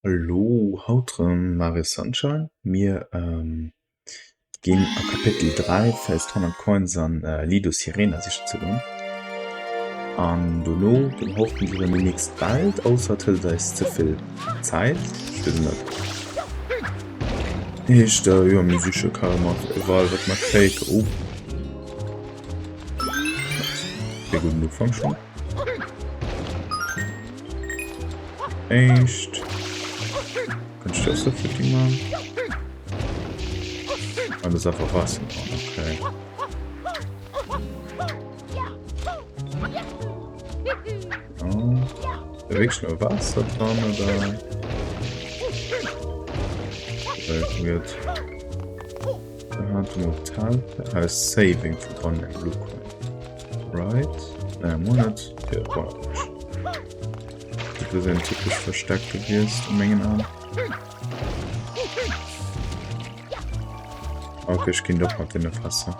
Hallo, haut Mario-Serie. Wir gehen a Kapitel 3 fest 100 Coins an Lëtzebuerg sich zu tun. An Donno den hoffen wir nächst bald außer da ist zu viel Zeit. Ich da ja musische Karma Wahl wird man fake sehr gut Anfang schon. Echt. Kannst du das so für die machen? Alles einfach was. Okay. Oh. Bewegst nur Wasser dran oder? Wird. Er hat Metall als Saving verbunden im Blue. Right? Monat. Ja, wir sind typisch verstärkt gewesen, Mengen an. Okay, ich gehe doch mal in der Wasser.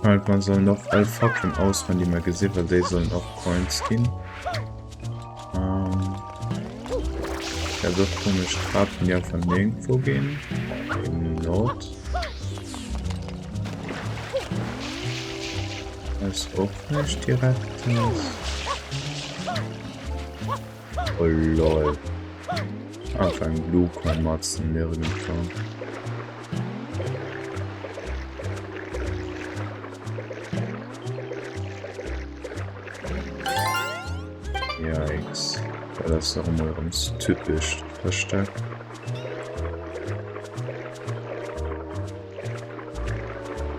Schalt, man soll noch all Fackeln aus, wenn die mal gesehen, weil die sollen auch Coins gehen. Ja, so komisch Karten ja von nirgendwo gehen. Im Nord. Das ist auch nicht direkt. Oh lol. Einfach ein Blue-Coin-Matzen nirgendwo. Yikes. Ja, das ist auch mal ganz typisch verstärkt.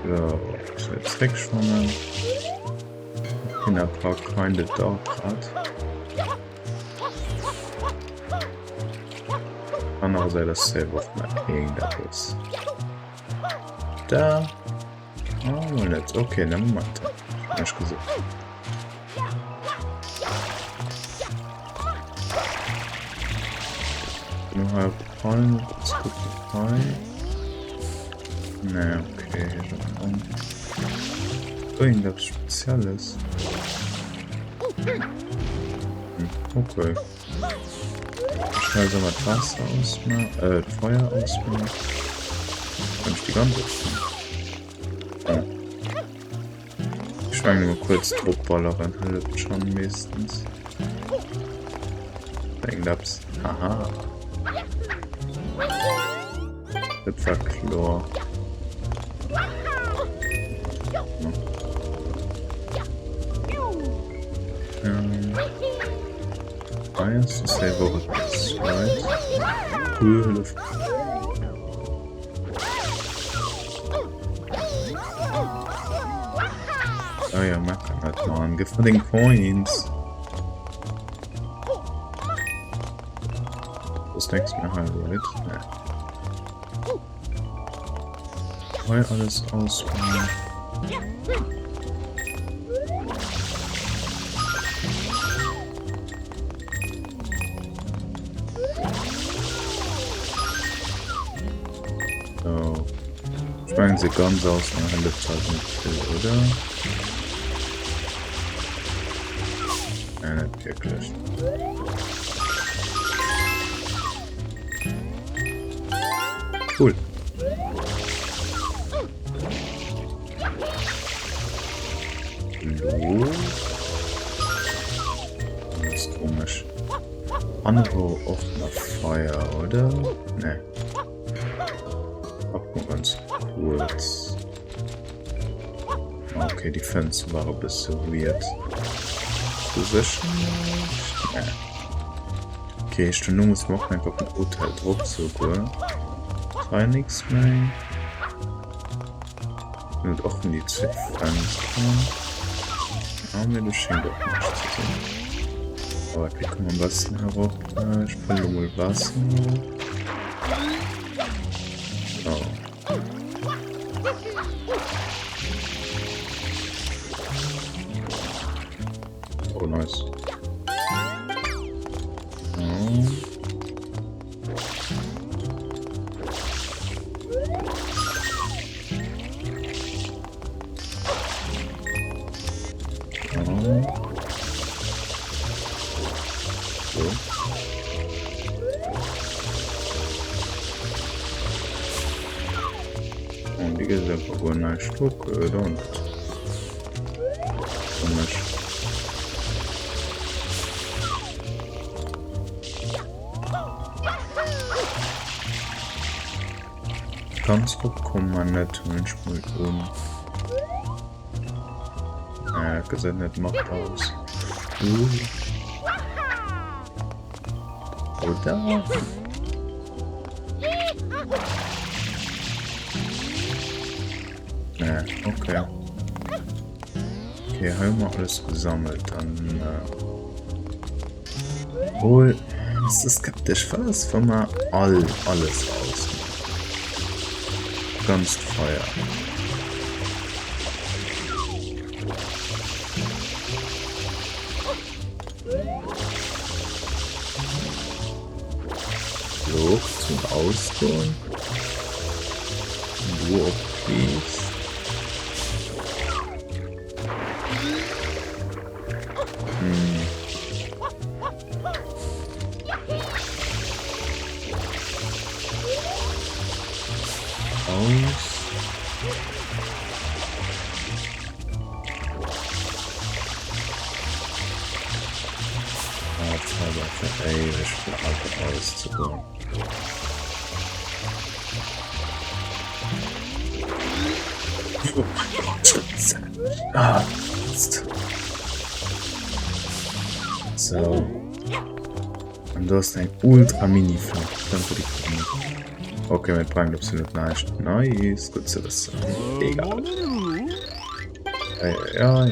So, jetzt wegschwimmen. In ein paar keine da grad. Andererseits das selber auf mein irgendwas. Da. Oh, nicht. Okay, dann Moment. Nicht gesagt. Nur halb Pollen, das gut rein. Ne, okay, dann. Irgendwas Spezielles. Okay. Schnell so mal Wasser ausmachen, Feuer ausmachen. Kann ich die ganze Zeit. Ich schwange nur kurz Druckballer rein, hilft schon meistens. Irgendwas. Haha. Das war klar. Eins ist der Woche 2. Cool. Ah ja, man kann halt machen. Gib mir den Coins. Das nächste Mal halt, right? Ne. Weil alles ausbauen. So. Schwangen sie ganz aus, dann hilft halt nicht viel, oder? Ja, nicht wirklich. Cool. Hallo? Das ist komisch. Andere offener Feuer, oder? Ne. Auch mal ganz kurz. Okay, die Fenster waren ein bisschen weird. Du sicher nicht? Ne. Okay, ich muss machen, einfach ein Urteil drauf sogar. War nichts mehr. Und auch in die Ziffern. Aber mir das scheint doch nicht zu sein. Aber wie kann man am besten herauf? Ich falle mal Wasser. Oh. Oh, nice. Oh. So. gut, nein, Stuck, und. Komisch. Ganz gut kommt man nicht, wenn ich mal gesagt nicht macht aus. Oder? Ne, okay. Okay, haben wir alles gesammelt, dann wohl, es ist skeptisch, was, wenn man alles raus. Ganz Feuer. Flug zum Ausgehen. Du abfliegst. Auszugehen. Oh mein Gott, so. Und du hast ein ultra mini Flug. Danke die Kunden. Okay, mit Brand absolut nicht. Nice, gut zu wissen. Egal. Ja.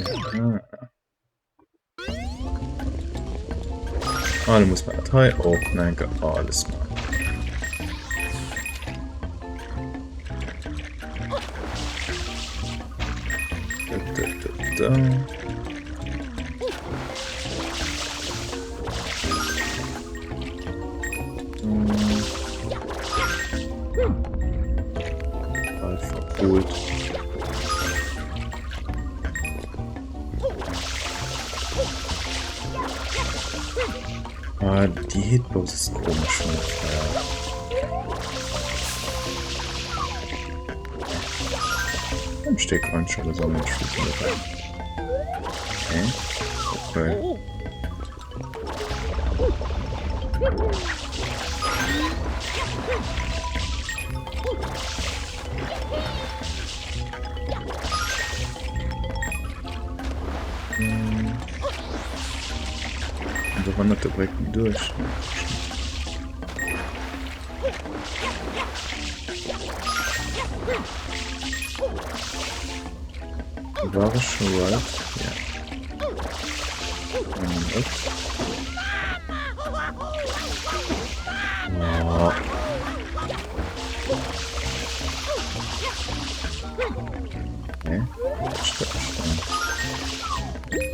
Alle muss man Datei auch nein, alles mal. Da. Verholt. Ah, die Hitbox ist komisch. Im Steckrand schon gesammelt. Okay. Und da wandert der Projekt nie durch. War es schon weit? Ja. Oh. Okay.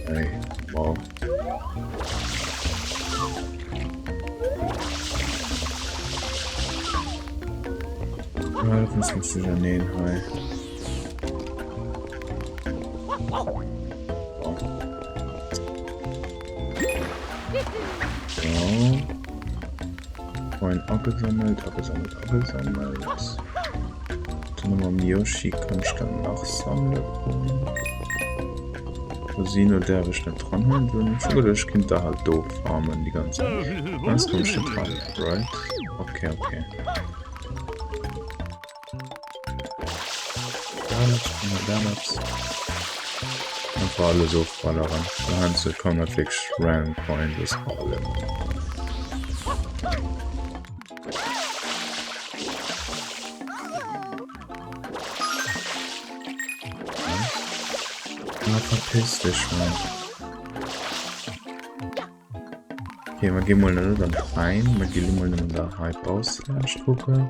Hey, wow. Ja, das muss ich ja nähen, hi. Vorhin abgesammelt. Dann nochmal Yoshi kann ich dann nachsammeln. Rosino darf ich nicht dran holen. Ich kann da halt doof farmen die ganze Zeit. Das kommt schon dran, right? Okay. Damals. Einfach alle so ballern. Da kannst du kommen fix Random Point, das Problem. Verpiss dich, Mann. Okay, wir gehen mal dann rein. Wir gehen mal in der Hype aus. Drucke.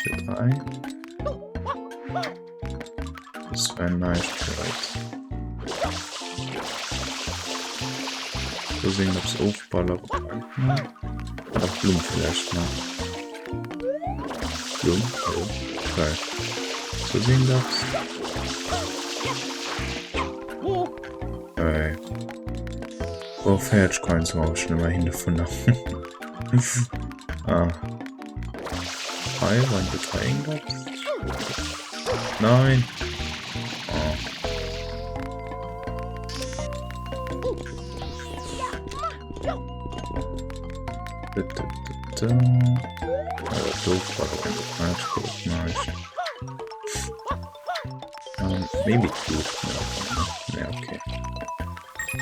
Hier 3. Das wäre Meilenstein. So sehen, ob es aufballert. Oder Blumen vielleicht mal. Blumen? Okay. So sehen das. Ey. Oh, Fetch-Coins war auch schon immer hin davon. Ah. 3, wann du 3 hingabst. Nein! Oh. Doof war doch falsch gemacht. Maybe gut. Ja, okay.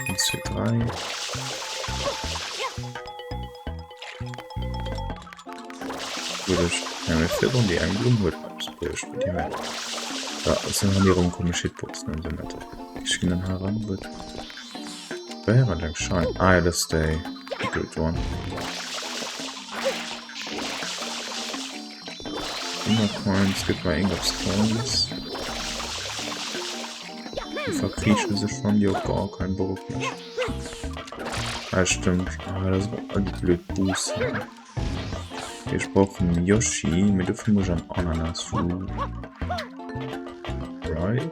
1, 2, 3. Ja, wir führen die einen Huet ausbruecht. Da sind wir hier rumkommen, Shitboxen und so weiter. Ich gehe dann heran, wird. Wer hat denn Schein? Ah, ja, das ist der Good One. Immer Coins, gibt mal irgendwas Coins. Die verkriechen sich von dir gar kein Bock mehr. Ah, stimmt. Ah, das war all die blöd Boost. Wir brauchen Yoshi mit der 5 am Ananas. Right.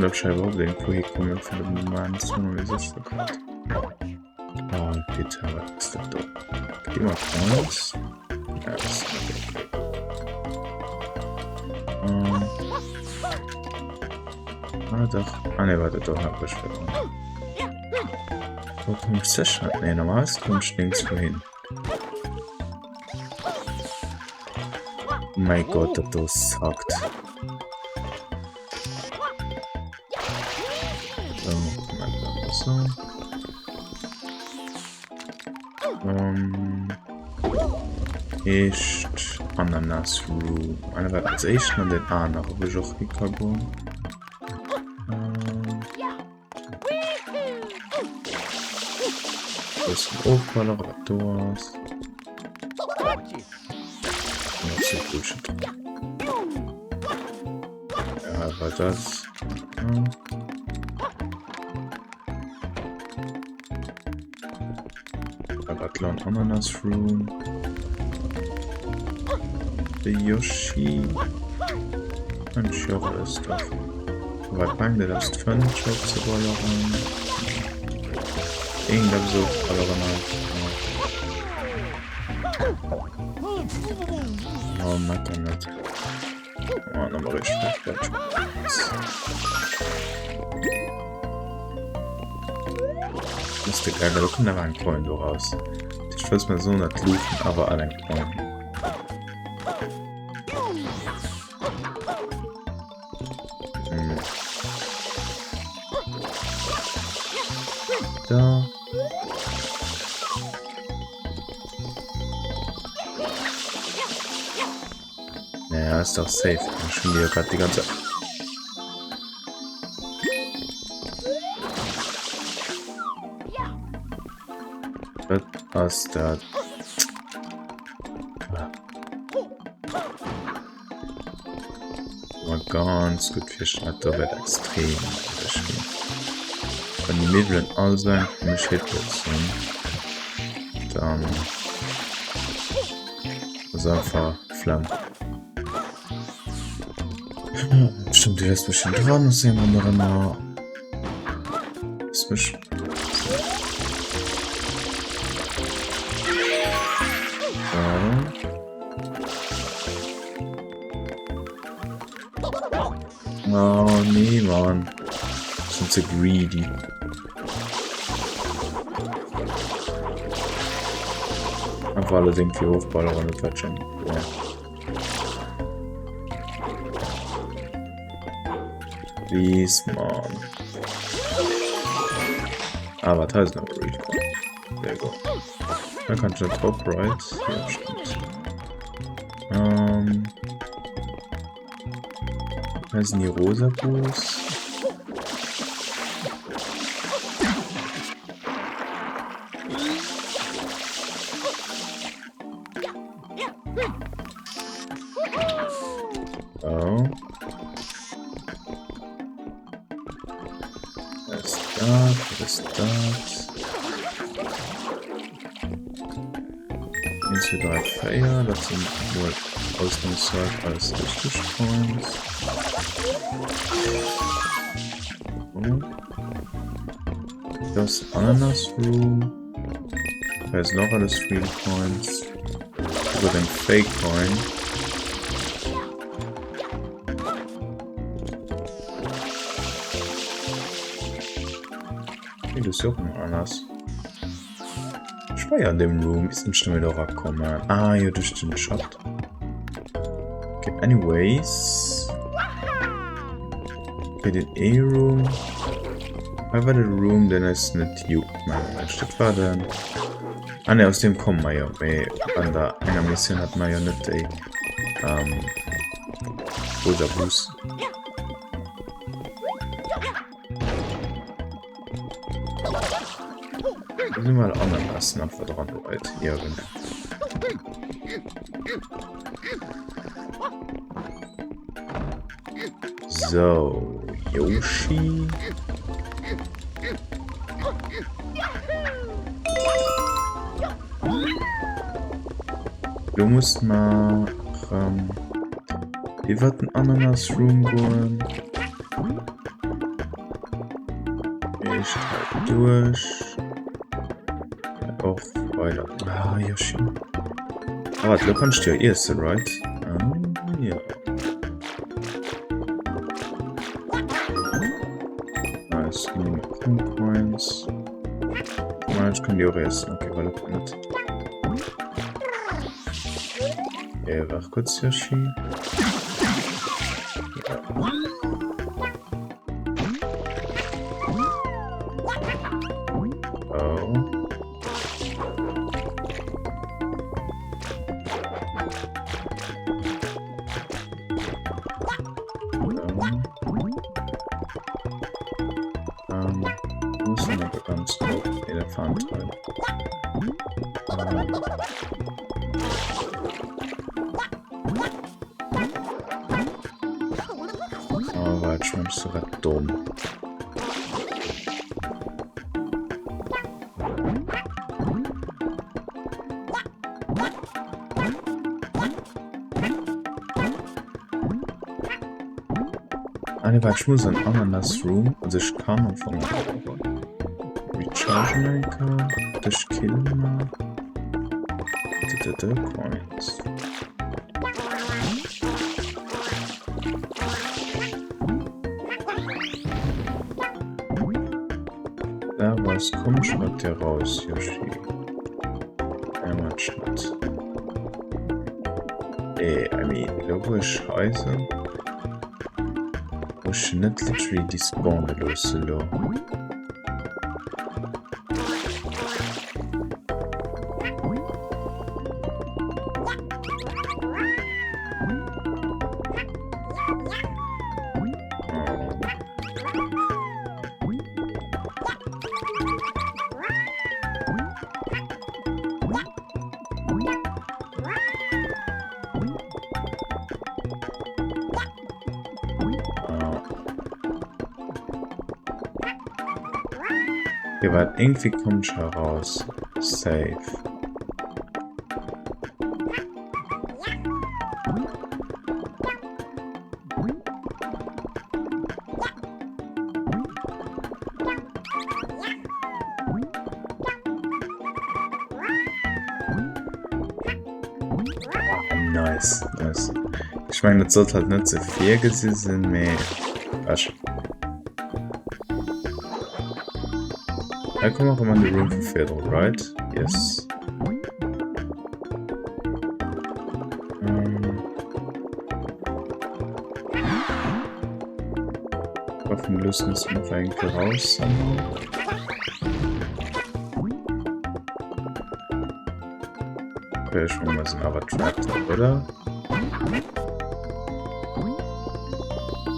Ich scheinbar auch irgendwo hier kommen von dem Meilenstein, wie sich verkaaft. Oh, bitte, was ist das da? Gib mal Coins. Ja, das ist okay. Doch. Ah, ne, warte, doch, hab ich verloren. Wo kommt sech? Ne, normalerweise kommst du nirgendwo hin. Oh mein Gott, das sagt. So. Echt Ananas Room. Eine war als echt an den A nach wo ich auch Carbon. Das ist ein Aufballer oder Doors. Das ist Bullshit. Ja, aber das. Ja. Ananas Room. Der Yoshi. Ein Schirr ist doch. Aber bang, der das 5 Job zu ballern. Irgendwann so ballern halt. Oh, Matter nicht. Oh, nochmal richtig schlecht. Das ist der geil, da kommt aber ein Coin raus. Ich weiß mal so nicht lufen, aber alle ein Coin. Da. Naja, ist doch safe. Ich schon wieder gerade die ganze. Was da? War ganz gut Fisch, da wird extrem verschwinden. Wenn die Milliounen all sein, mich Hitboxen, dann ist einfach Flammen. Stimmt, die lässt mich schon dran, das sehen wir noch mal. Das mich. Oh nee, Mann. Sind so greedy. Einfach alle irgendwie hochballern und quatschen. Ja. Please, Mann. Aber da ist noch ein Real Coin. Sehr gut. Dann kann ich den Top Right. Ja, stimmt. Da sind die rosa Grouss. Oh. Das ist das. 1, 2, 3, 4. Das sind wohl ausnahmsweise alles richtig Coins. Das Ananas Room. Da ist noch alles 3 Coins. Über den Fake Coin. Okay, das ist auch noch anders. Ich war ja in dem Room. Ist nicht mehr da rausgekommen. Ah, ja, durch den Schacht. Okay, anyways. Okay, den A-Room. Aber der Room, den ist nicht juckt. Das war dann. Ah ne, aus dem kommen wir ja. An der einer Mission hat man ja nicht die. Oder Bus. Wir sind mal Ananas nach dran weit. Ja, genau. So, Yoshi. Du musst nach wie wird ein Ananas Room gehen? Ich halt durch. Ja, auch weiter. Ah, Yoshi. Aber du kannst ja essen, right? Ah, ja. Nice, ich nehme Coins. Ich kann die auch essen, okay, weil das nicht. Okay, wach kurz, Yoshi. Ja. Oh. Muss man aber ganz grob Elefant rein. Oh, warte, schon so dumm. Ich muss ein Ananas Room, also ich kann von Rechargen kann, das killen Coins. Da was kommt schon der raus, Yoshi. Einmal Schnitt. I mean, da wo ich scheiße. Ich nicht literally die Spawne loszulassen. Hier war irgendwie kommt schon raus. Safe. Nice, nice. Ich meine, das sollte halt nicht so viel gewesen sein, mehr. Quatsch. I come up on the room for fiddle, right? Yes. Waffen lösen es noch eigentlich raus. Okay, schon mal sind aber trapped, oder?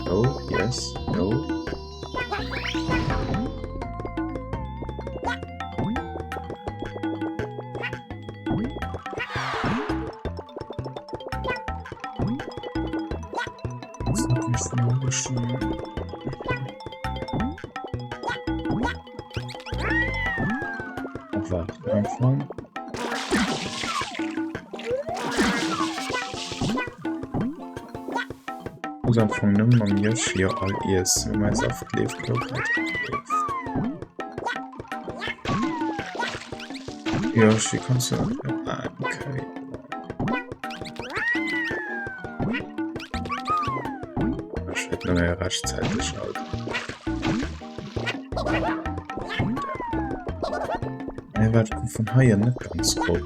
No, yes, no. Anfang. muss einfach nimmer am Yoshi all is mein Saft lebt Yoshi kannst du okay. Ich werde nur rasch Zeit geschaut. Er wird von Haien nicht ganz grob.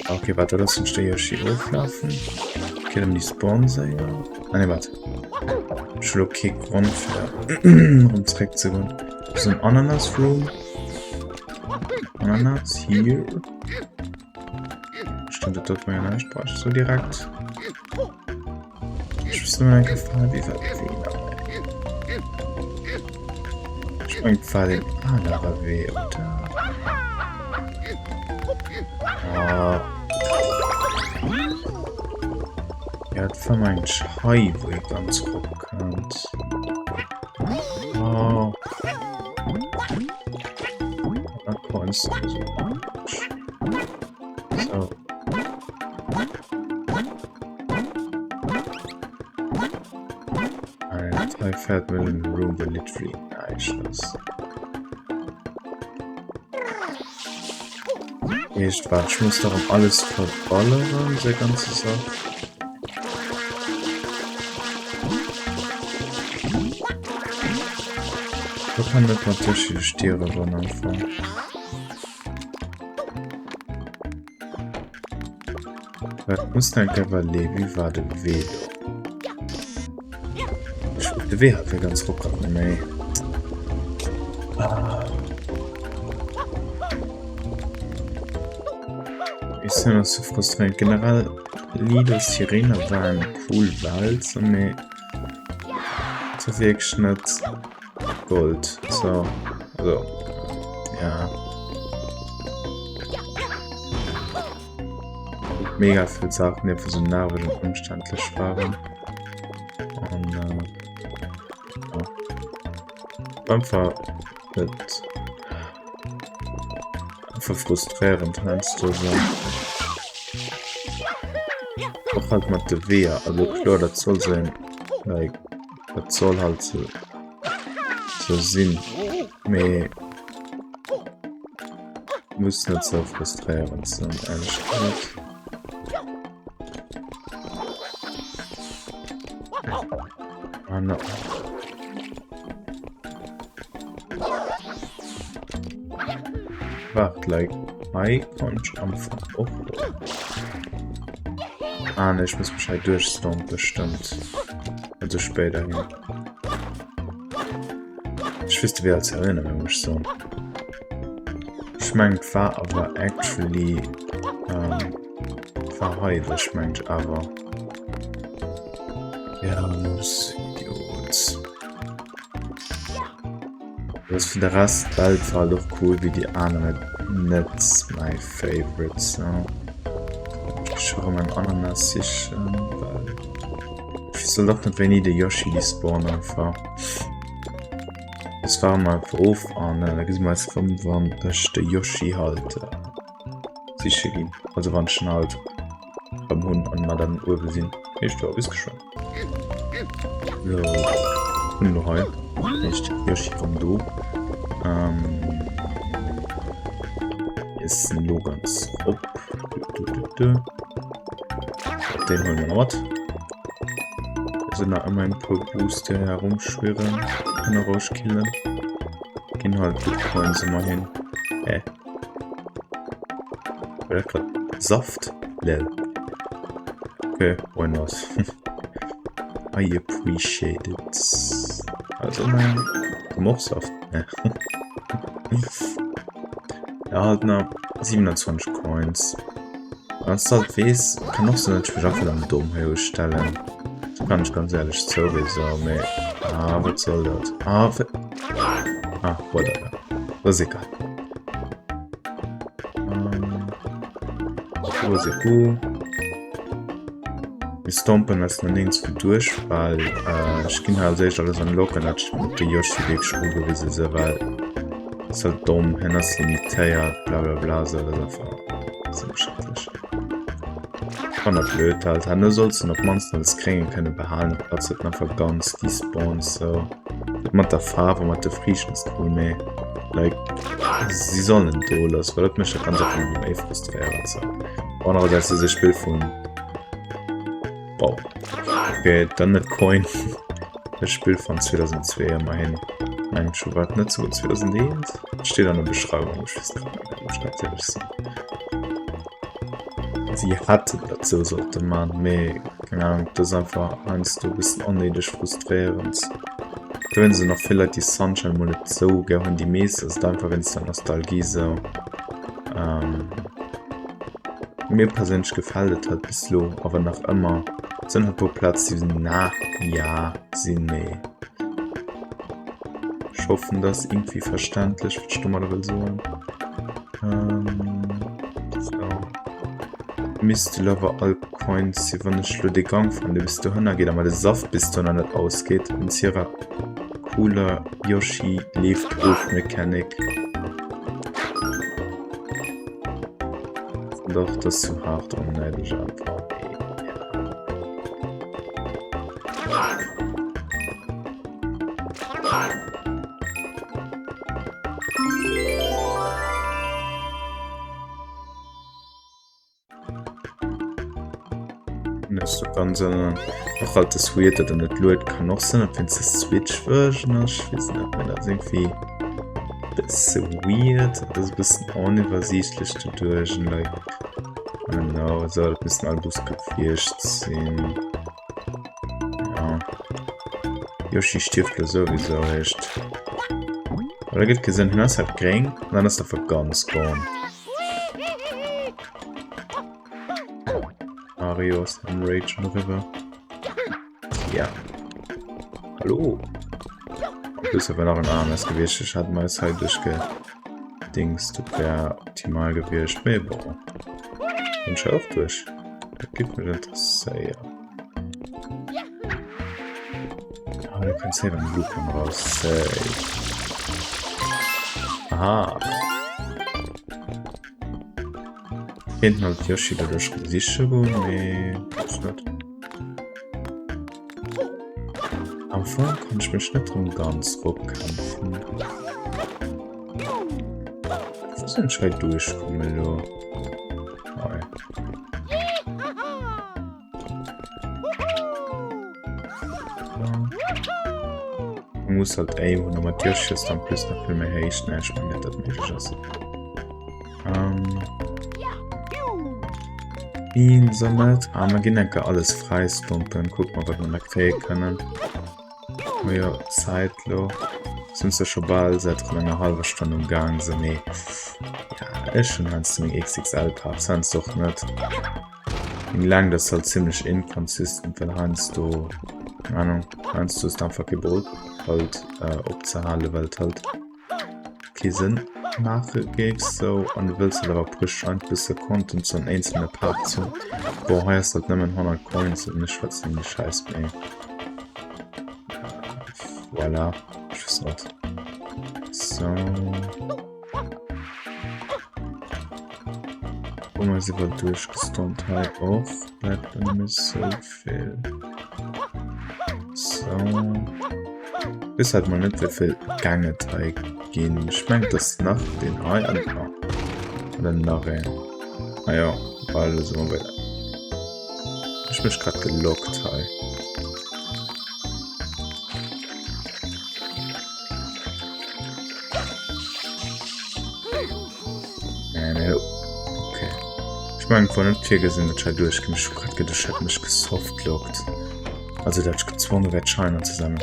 Okay, warte, lass uns den Yoshi auflaufen. Okay, dann die Spawns, ja. Ah, ne, warte. Ich will okay Grund für uns direkt zu gehen. So ein Ananas-Room. Ananas, hier. Stimmt, dort mal eine Sprache so direkt. Ich weiß nur eine Gefahr, wie verfehler. Ich bin gefallen. Ah, da war weh, oder? Ah. Er hat für meinen Schei, wo ich ganz rückkommt. Oh. Da kannst du so. So. I felt well in the room the literally nice. Ich muss darum alles verballern, der ganze Sache. Da kann nicht natürlich die Stiere dran anfangen. Was muss denn Cavalier? Wie war der Velo? Der W hat wir ganz ruckig nicht mehr. Ich bin noch so frustrierend. Generell, Lëtzebuerg waren cool Wald, aber so wirklich nicht Gold. So, also, ja. Mega viele Sachen, die für so nervig und umständlich waren. Und, ja. Einfach frustrierend, meinst du so. Auch halt mit der Wehr, also klar, das soll sein, like, das soll halt so Sinn, aber muss nicht so frustrierend sein, ehrlich gesagt. Ah, no. Wart, like, I kann einfach auch. Ah, ne, ich muss Bescheid durchstormen, bestimmt. Also später hin. Ich wüsste, wer als erinnern, wenn ich so. Ich mein, war aber actually, verheilt, ich mein, aber. Ja, los, Idiots. Das für der Rest bald war doch cool wie die anderen. Nicht my favorites. So. Ich schaue mein Ananas-Sich weil ich soll doch nicht, wenn ich den Yoshi die spawnen einfach. Das war mal auf an, da gibt es mal 5 wann dass der Yoshi halt sicher ging. Also wann schon halt beim Hund an mal dann Uhr gesehen. Ich glaube, ist schon. So, und noch ein. Nicht Yoshi von du. Ist ein Logans op. Den holen wir noch was. Da sind noch immer ein paar Grouss, die herumschwirren. Kann rauskillen. Gehen halt gut Coins immer hin. Oder grad Saft? Lel. Okay, why not? I appreciate it. Also nein. Saft. Ja, halt noch 27 Coins. Als das weiß, kann noch so natürlich auch wieder dumm herstellen. Das kann ich ganz ehrlich sowieso, aber was soll das? Whatever. Das ist egal. Wo ist die wir stompen das noch nirgends für durch, weil ich kann halt echt alles anlocken, dass ich mit der Yoshi-Weg schon gewesen bin, weil es ist halt dumm, wenn das limitiert, bla bla bla, so, das ist einfach ziemlich schrecklich. Kann er blöd halt. Han sollst du noch Monster als kriegen können behalten, als es einfach ganz die Spawns so. Mit der Farbe, mit der frischen Cool mehr. Like, sie sollen do lassen, weil das mich ganz einfach mehr frustrieren. So. Andererseits ist das Spiel von. Wow. Okay, dann nicht Coin. Das Spiel von 2002 immerhin. Nein, schon war nicht so 2001. Steht an der Beschreibung, ich weiß gerade nicht. Sie hatte dazu, sollte man mehr. Keine Ahnung, das ist einfach eins, du bist unnötig frustrierend. Wenn sie noch vielleicht die Sunshine mal nicht so gerne die Messe ist, einfach wenn es dann Nostalgie so. Mir persönlich gefällt hat bis lo, aber noch immer sind halt pro Platz die sind nach ja sind mehr. Ich hoffe, das irgendwie verständlich, was du mal will sagen. So. Mist lover all Coins, sie wollen nicht den Gang von du bist du hin, geht aber der Saft bis du noch nicht ausgeht. Und hier cooler Yoshi lebt auf Mechanik. Doch, das ist zu hart und neidisch einfach. Das ganz noch halt das weird, dass nicht Leute kann noch sein, wenn es das Switch-Version ist. Ich weiß nicht, wenn das irgendwie ein bisschen weird, das ist ein bisschen unübersichtlich zu durch. Like, I don't know, so ein bisschen alles gefischt sind. Ja. Yoshi stirbt sowieso echt. Aber da geht gesehen, das hat gering, und dann ist er ganz gone. Mario ist am Rage River. Ja. Hallo. Bis aber noch ein armes Gewicht. Ich hatte mal halt durchgedingst. Du wär optimal gewirrscht. Boah. Und schau auch durch. Das gibt mir interessiert. Ah, da kannst du ja den Loop raus. Aha. Hinten halt Yoshi dadurch gesichert wurde, ist nicht. Am Anfang kann ich mich nicht drum ganz kämpfen. Was ist denn durchkommen, du? Nein. Man muss halt aimen, und mit Yoshi ist dann plus noch viel mehr Haste, ne? Ich meine nicht, dass möglich ist. Sammelt, aber wir gehen alles freistumpen, guck mal, was wir noch kriegen können. Ja, Zeitlo. Sind wir schon bald seit einer halben Stunde im Gang, so nee. Ja, ist schon ein ziemlich XXL-Part, sonst doch nicht. Wie lang das halt ziemlich inkonsistent, weil hast du, keine Ahnung, hast du es einfach gebot, halt, abzuhalten, weil halt keinen Sinn nachgehst so und du willst halt aber push ein bisschen Content zu einem einzelnen Part zu. Boah, heißt halt nicht mehr 100 Coins und nicht was in die Scheiß mehr. Voilà, ich weiß nicht. So. Guck mal, sie wird durchgestormt halt auch. Bleibt dann nicht so viel. So. Ist halt mal nicht, wie viel Gange gehen. Ich meine, das nach den Ei an. Oder nachher. Naja, alles so weiter. Ich bin gerade gelockt, hey. Okay. Ich meine, von den Tiger sind das schon durchgekommen. Ich habe gerade gedacht, ich hätte mich gesoftlockt. Also, da habe ich gezwungen, wird Scheine zusammen.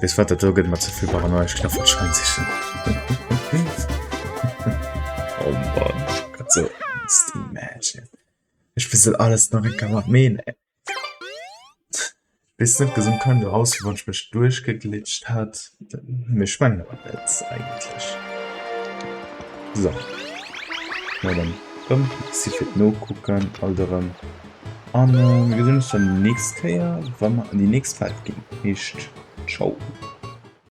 Jetzt war der Doget mal zu viel Paranoia, ich glaube, das scheint sich. Oh Mann, Gott so, ist die Magic. Ich will alles noch in Kameramen, ey. Bis nicht gesund kann, du raus, wie man mich durchgeglitscht hat. Mir spannend aber jetzt eigentlich. So. Na dann, komm, sie wird nur gucken, anderen. Und wir sehen uns dann nächstes Jahr, wenn wir an die nächste Zeit gehen. Nicht. Ciao.